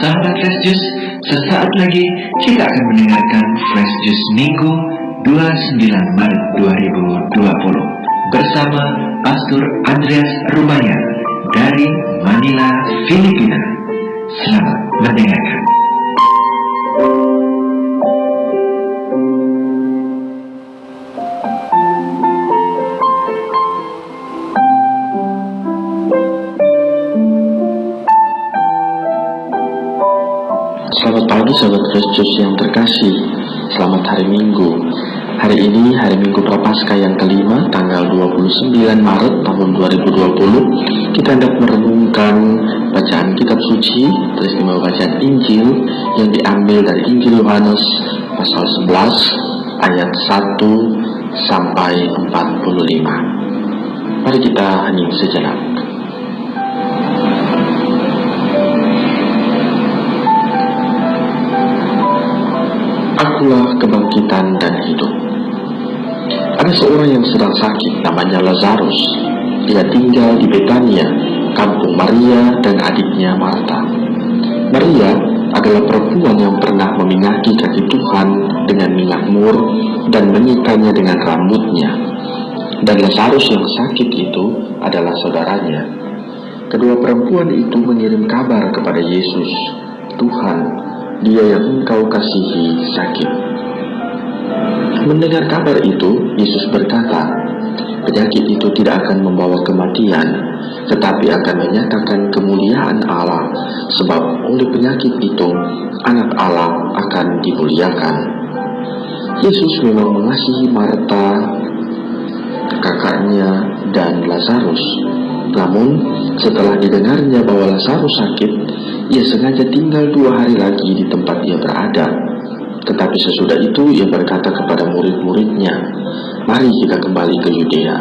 Sahabat Fresh Juice, sesaat lagi kita akan mendengarkan Fresh Juice Minggu 29 Maret 2020 bersama Pastor Andreas Rumaya dari Manila, Filipina. Selamat mendengarkan. Selamat pagi sahabat Fresh Juice yang terkasih. Selamat hari Minggu. Hari ini hari Minggu Prapaskah yang kelima, tanggal 29 Maret tahun 2020. Kita hendak merenungkan bacaan kitab suci, peristiwa bacaan Injil yang diambil dari Injil Yohanes pasal 11 ayat 1 sampai 45. Mari kita hening sejenak. Akulah kebangkitan dan hidup. Ada seorang yang sedang sakit, namanya Lazarus. Dia tinggal di Betania, kampung Maria dan adiknya Marta. Maria adalah perempuan yang pernah meminyahi kaki Tuhan dengan minyak mur dan menyikanya dengan rambutnya. Dan Lazarus yang sakit itu adalah saudaranya. Kedua perempuan itu mengirim kabar kepada Yesus, "Tuhan, Dia yang Engkau kasihi sakit." Mendengar kabar itu, Yesus berkata, "Penyakit itu tidak akan membawa kematian, tetapi akan menyatakan kemuliaan Allah, sebab oleh penyakit itu, anak Allah akan dimuliakan." Yesus memang mengasihi Marta, kakaknya, dan Lazarus. Namun, setelah didengarnya bahwa Lazarus sakit, ia sengaja tinggal 2 hari lagi di tempat ia berada. Tetapi sesudah itu ia berkata kepada murid-muridnya, "Mari kita kembali ke Yudea."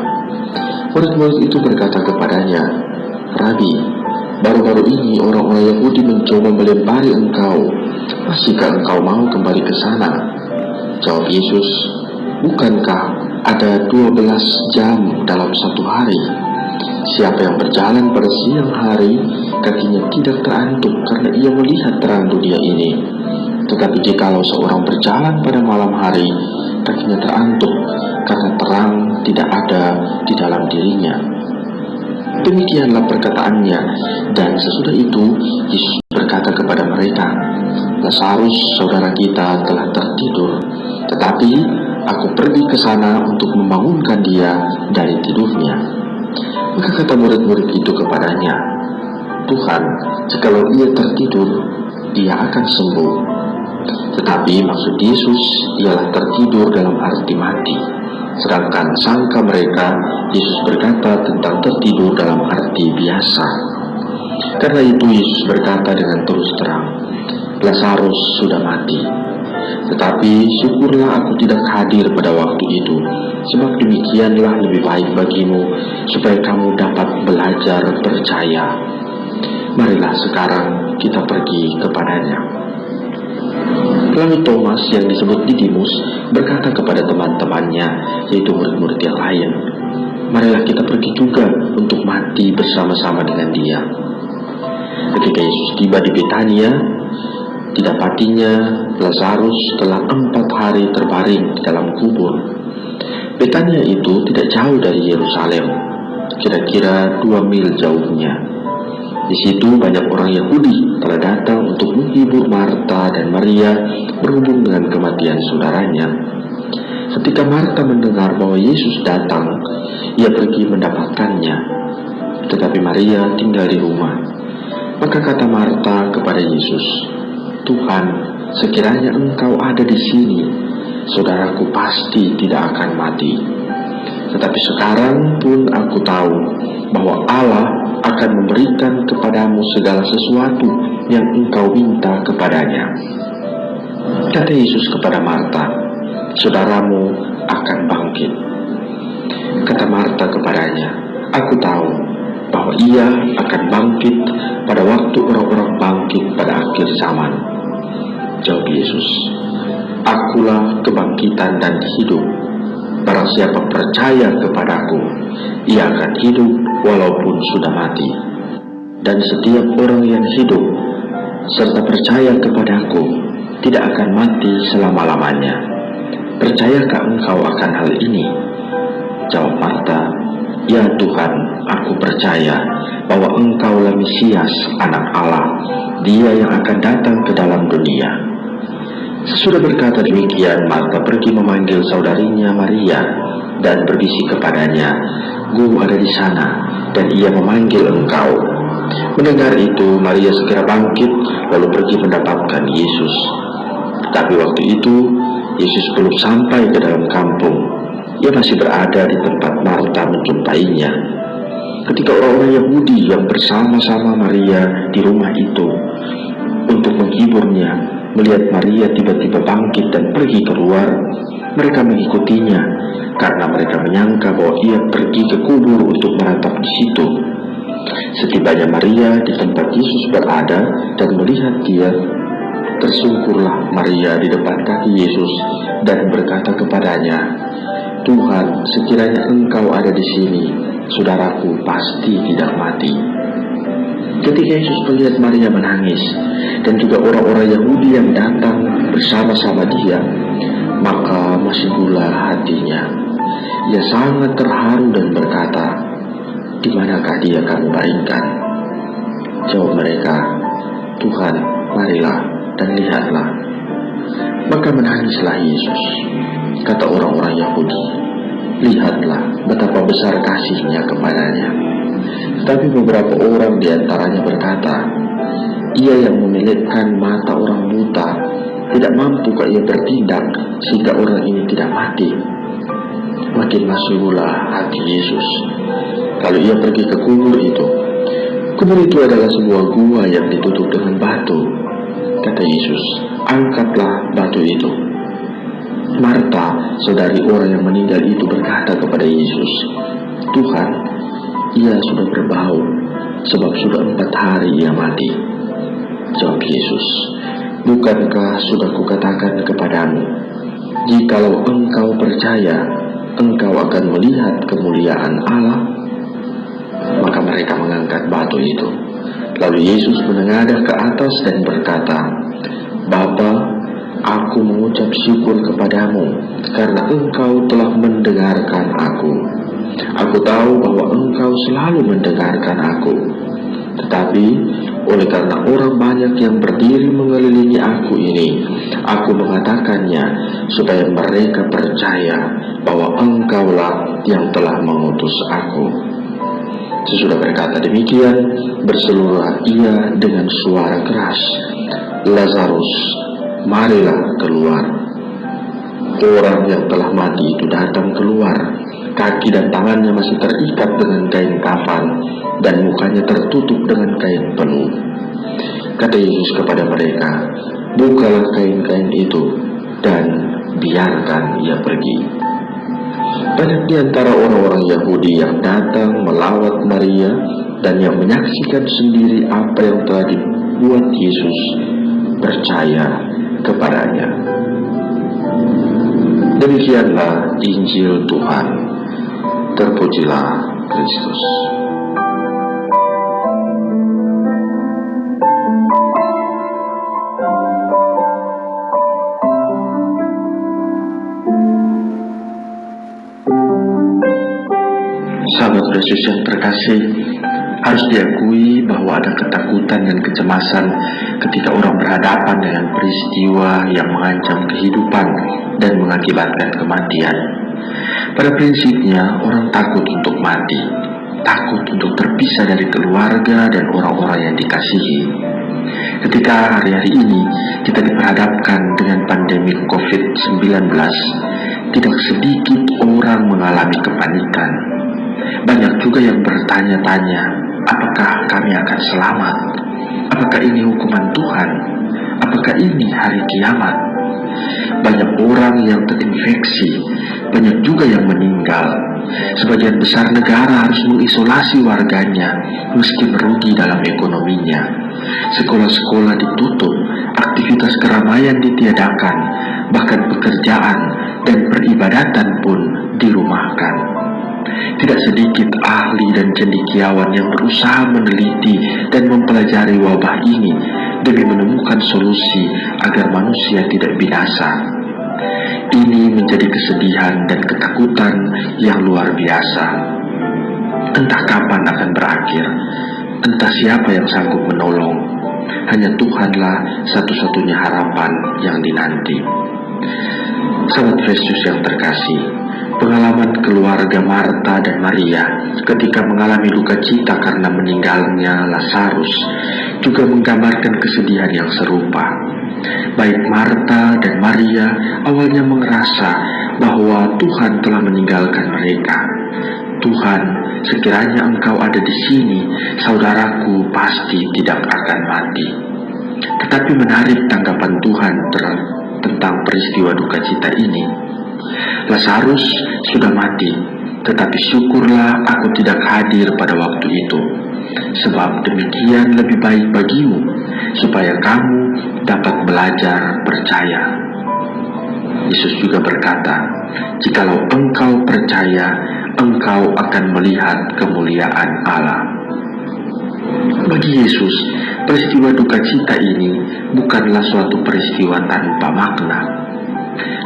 Murid-murid itu berkata kepadanya, "Rabi, baru-baru ini orang-orang Yahudi mencoba melempari engkau. Masihkah engkau mau kembali ke sana?" Jawab Yesus, "Bukankah ada 12 jam dalam satu hari? Siapa yang berjalan pada siang hari, kakinya tidak terantuk karena ia melihat terang dunia ini. Tetapi jikalau seorang berjalan pada malam hari, kakinya terantuk karena terang tidak ada di dalam dirinya." Demikianlah perkataannya, dan sesudah itu Yesus berkata kepada mereka, "Lazarus, saudara kita, telah tertidur, tetapi aku pergi ke sana untuk membangunkan dia dari tidurnya." Maka kata murid-murid itu kepadanya, "Tuhan, jikalau ia tertidur, dia akan sembuh." Tetapi maksud Yesus ialah tertidur dalam arti mati. Sedangkan sangka mereka, Yesus berkata tentang tertidur dalam arti biasa. Karena itu Yesus berkata dengan terus terang, "Lazarus sudah mati. Tetapi syukurlah aku tidak hadir pada waktu itu, sebab demikianlah lebih baik bagimu, supaya kamu dapat belajar percaya. Marilah sekarang kita pergi kepadanya." Lalu Thomas yang disebut Didimus berkata kepada teman-temannya, yaitu murid-murid yang lain, "Marilah kita pergi juga untuk mati bersama-sama dengan dia." Ketika Yesus tiba di Betania, didapatinya Lazarus telah 4 hari terbaring di dalam kubur. Betania itu tidak jauh dari Yerusalem, kira-kira 2 mil jauhnya. Di situ banyak orang Yahudi telah datang untuk menghibur Marta dan Maria berhubung dengan kematian saudaranya. Ketika Marta mendengar bahwa Yesus datang, ia pergi mendapatkannya, tetapi Maria tinggal di rumah. Maka kata Marta kepada Yesus, "Tuhan, sekiranya Engkau ada di sini, saudaraku pasti tidak akan mati. Tetapi sekarang pun aku tahu bahwa Allah akan memberikan kepadamu segala sesuatu yang engkau minta kepadanya." Kata Yesus kepada Marta, "Saudaramu akan bangkit." Kata Marta kepadanya, "Aku tahu bahwa ia akan bangkit pada waktu orang-orang bangkit pada akhir zaman." Jawab Yesus, "Akulah kebangkitan dan hidup. Barang siapa percaya kepadaku, ia akan hidup walaupun sudah mati. Dan setiap orang yang hidup serta percaya kepadaku tidak akan mati selama-lamanya. Percayakah engkau akan hal ini?" Jawab Marta, "Ya Tuhan, aku percaya bahwa engkaulah Mesias, Anak Allah, Dia yang akan datang ke dalam dunia." Sesudah berkata demikian, Marta pergi memanggil saudarinya Maria dan berbisik kepadanya, "Guru ada di sana, dan ia memanggil engkau." Mendengar itu, Maria segera bangkit lalu pergi mendapatkan Yesus. Tapi waktu itu Yesus belum sampai ke dalam kampung. Ia masih berada di tempat Marta menjumpainya. Ketika orang-orang Yahudi yang bersama-sama Maria di rumah itu untuk menghiburnya melihat Maria tiba-tiba bangkit dan pergi keluar, mereka mengikutinya karena mereka menyangka bahwa ia pergi ke kubur untuk meratap di situ. Setibanya Maria di tempat Yesus berada dan melihat dia, tersungkurlah Maria di depan kaki Yesus dan berkata kepadanya, "Tuhan, sekiranya engkau ada di sini, saudaraku pasti tidak mati." Ketika Yesus melihat Maria menangis dan juga orang-orang Yahudi yang datang bersama-sama dia, maka masih pula hatinya. Ia sangat terharu dan berkata, "Di manakah dia kamu baringkan?" Jawab mereka, "Tuhan, marilah dan lihatlah." Maka menangislah Yesus. Kata orang-orang Yahudi, "Lihatlah betapa besar kasihnya kepadanya." Tapi beberapa orang diantaranya berkata, "Ia yang memelitkan mata orang buta, tidak mampukah ia bertindak sehingga orang ini tidak mati?" Makin masuklah hati Yesus. Lalu ia pergi ke kubur itu. Kubur itu adalah sebuah gua yang ditutup dengan batu. Kata Yesus, "Angkatlah batu itu." Marta, saudari orang yang meninggal itu, berkata kepada Yesus, "Tuhan, ia sudah berbau, sebab sudah 4 hari ia mati." Jawab Yesus, "Bukankah sudah kukatakan kepadamu, jikalau engkau percaya, engkau akan melihat kemuliaan Allah?" Maka mereka mengangkat batu itu. Lalu Yesus menengadah ke atas dan berkata, "Bapa, aku mengucap syukur kepadamu karena engkau telah mendengarkan aku. Aku tahu bahwa engkau selalu mendengarkan aku. Tetapi oleh karena orang banyak yang berdiri mengelilingi aku ini, aku mengatakannya supaya mereka percaya bahwa engkaulah yang telah mengutus aku." Sesudah berkata demikian, berserulah ia dengan suara keras, "Lazarus, marilah keluar." Orang yang telah mati itu datang keluar. Kaki dan tangannya masih terikat dengan kain kafan dan mukanya tertutup dengan kain peluh. Kata Yesus kepada mereka, "Bukalah kain-kain itu dan biarkan ia pergi." Banyak di antara orang-orang Yahudi yang datang melawat Maria dan yang menyaksikan sendiri apa yang telah dibuat Yesus percaya kepadanya. Demikianlah Injil Tuhan. Terpujilah Kristus. Sahabat Yesus yang terkasih, harus diakui bahwa ada ketakutan dan kecemasan ketika orang berhadapan dengan peristiwa yang mengancam kehidupan dan mengakibatkan kematian. Pada prinsipnya, orang takut untuk mati, takut untuk terpisah dari keluarga dan orang-orang yang dikasihi. Ketika hari-hari ini kita diperhadapkan dengan pandemi COVID-19, tidak sedikit orang mengalami kepanikan. Banyak juga yang bertanya-tanya, apakah kami akan selamat? Apakah ini hukuman Tuhan? Apakah ini hari kiamat? Banyak orang yang terinfeksi, banyak juga yang meninggal. Sebagian besar negara harus mengisolasi warganya, meski merugi dalam ekonominya. Sekolah-sekolah ditutup, aktivitas keramaian ditiadakan, bahkan pekerjaan dan peribadatan pun dirumahkan. Tidak sedikit ahli dan cendekiawan yang berusaha meneliti dan mempelajari wabah ini demi menemukan solusi agar manusia tidak binasa. Ini menjadi kesedihan dan ketakutan yang luar biasa. Entah kapan akan berakhir, entah siapa yang sanggup menolong. Hanya Tuhanlah satu-satunya harapan yang dinanti. Sahabat Fresh Juice yang terkasih, pengalaman keluarga Marta dan Maria ketika mengalami duka cita karena meninggalnya Lazarus juga menggambarkan kesedihan yang serupa. Baik Marta dan Maria awalnya merasa bahwa Tuhan telah meninggalkan mereka. Tuhan, sekiranya Engkau ada di sini, saudaraku pasti tidak akan mati. Tetapi menarik tanggapan Tuhan tentang peristiwa duka cita ini. Lazarus sudah mati, tetapi syukurlah aku tidak hadir pada waktu itu, sebab demikian lebih baik bagimu, supaya kamu dapat belajar percaya. Yesus juga berkata, jikalau engkau percaya, engkau akan melihat kemuliaan Allah. Bagi Yesus, peristiwa duka cita ini bukanlah suatu peristiwa tanpa makna.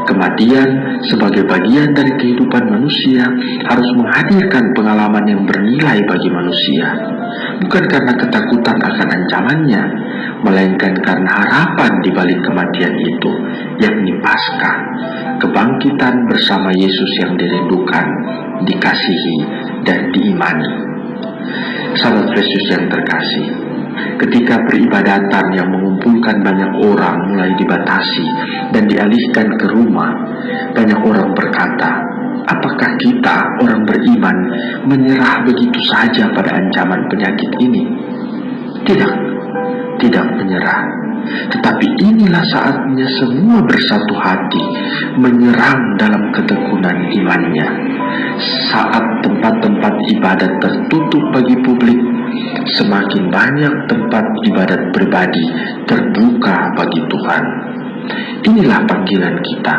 Kematian sebagai bagian dari kehidupan manusia harus menghadirkan pengalaman yang bernilai bagi manusia, bukan karena ketakutan akan ancamannya, melainkan karena harapan di balik kematian itu, yakni Paskah, kebangkitan bersama Yesus yang dirindukan, dikasihi, dan diimani. Sahabat Yesus yang terkasih, ketika peribadatan yang mengumpulkan banyak orang mulai dibatasi dan dialihkan ke rumah, banyak orang berkata, apakah kita orang beriman menyerah begitu saja pada ancaman penyakit ini? Tidak menyerah. Tetapi inilah saatnya semua bersatu hati menyerang dalam ketekunan imannya. Saat tempat-tempat ibadat tertutup bagi publik, semakin banyak tempat ibadat pribadi terbuka bagi Tuhan. Inilah panggilan kita,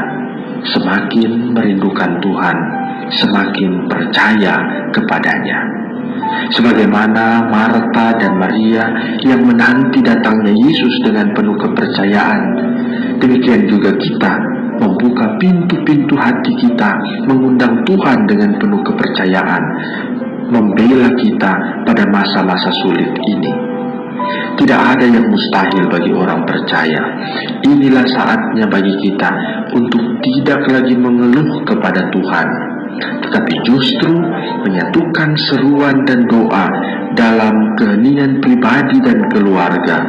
semakin merindukan Tuhan, semakin percaya kepadanya. Sebagaimana Marta dan Maria yang menanti datangnya Yesus dengan penuh kepercayaan, demikian juga kita membuka pintu-pintu hati kita, mengundang Tuhan dengan penuh kepercayaan, membela kita pada masa-masa sulit ini. Tidak ada yang mustahil bagi orang percaya. Inilah saatnya bagi kita untuk tidak lagi mengeluh kepada Tuhan, tetapi justru menyatukan seruan dan doa dalam keheningan pribadi dan keluarga,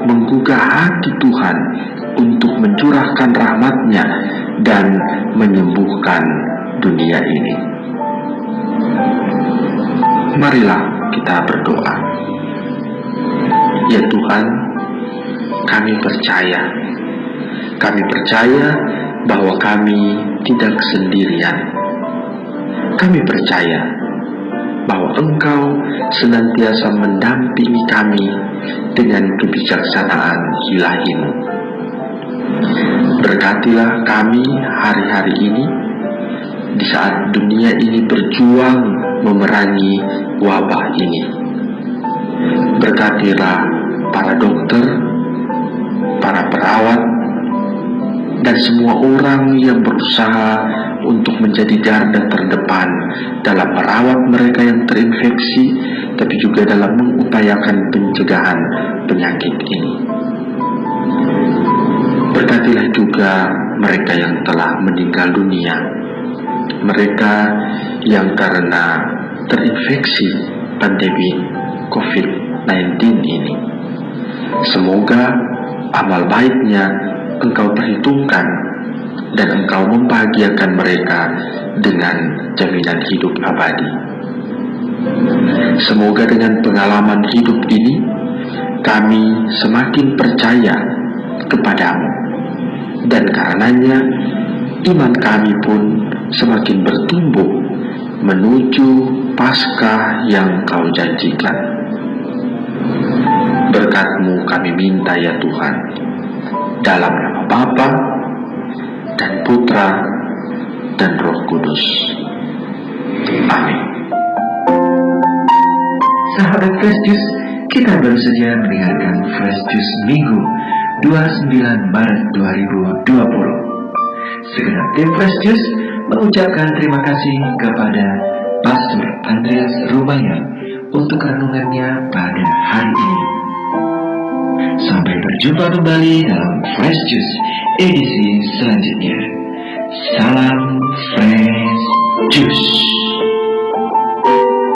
menggugah hati Tuhan untuk mencurahkan rahmat-Nya dan menyembuhkan dunia ini. Marilah kita berdoa. Ya Tuhan, kami percaya bahwa kami tidak sendirian. Kami percaya bahwa Engkau senantiasa mendampingi kami dengan kebijaksanaan ilahi-Mu. Berkatilah kami hari-hari ini, di saat dunia ini berjuang memerangi wabah ini. Berkatilah para dokter, para perawat, dan semua orang yang berusaha untuk menjadi garda terdepan dalam merawat mereka yang terinfeksi, tapi juga dalam mengupayakan pencegahan penyakit ini. Berkatilah juga mereka yang telah meninggal dunia, mereka yang karena terinfeksi pandemi COVID-19 ini. Semoga amal baiknya Engkau perhitungkan dan Engkau membahagiakan mereka dengan jaminan hidup abadi. Semoga dengan pengalaman hidup ini kami semakin percaya kepadamu, dan karenanya iman kami pun semakin bertumbuh menuju Paskah yang Kau janjikan. Berkat-Mu kami minta ya Tuhan, dalam nama Bapa dan Putra dan Roh Kudus. Amin. Sahabat Fresh Juice, Kita baru saja mendengarkan Fresh Juice Minggu 29 Maret 2020. Segenap tim Fresh Juice mengucapkan terima kasih kepada Pastor Andreas Rumayang untuk renungannya pada hari ini. Sampai berjumpa kembali dalam Fresh Juice edisi selanjutnya. Salam Fresh Juice.